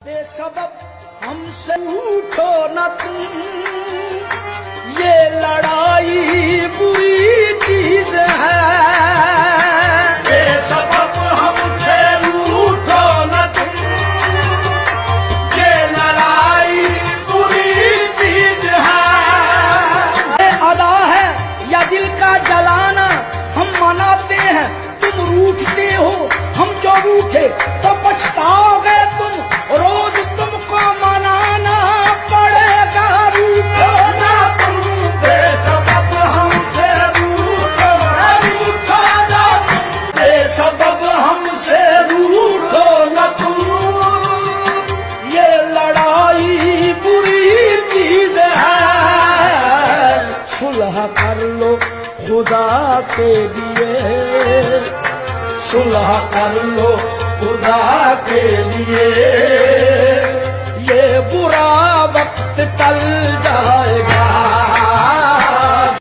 बेसबब हमसे उठो न तुम, ये लड़ाई बुरी चीज है। बेसबब हमसे उठो न तुम, ये लड़ाई बुरी चीज है। ये अदा है या दिल का जलाना, हम मनाते हैं तुम रूठते हो। हम जो रूठे तो पछताओगे तुम, रोज तुमको मनाना पड़ेगा। रूठो ना तुम, बेसबब हमसे रूठो ना तुम, बेसबब हमसे रूठो न तुम, ये लड़ाई बुरी चीज है। सुलह कर लो खुदा के लिए, सुलह कर लो खुदा के लिए। ये बुरा वक्त टल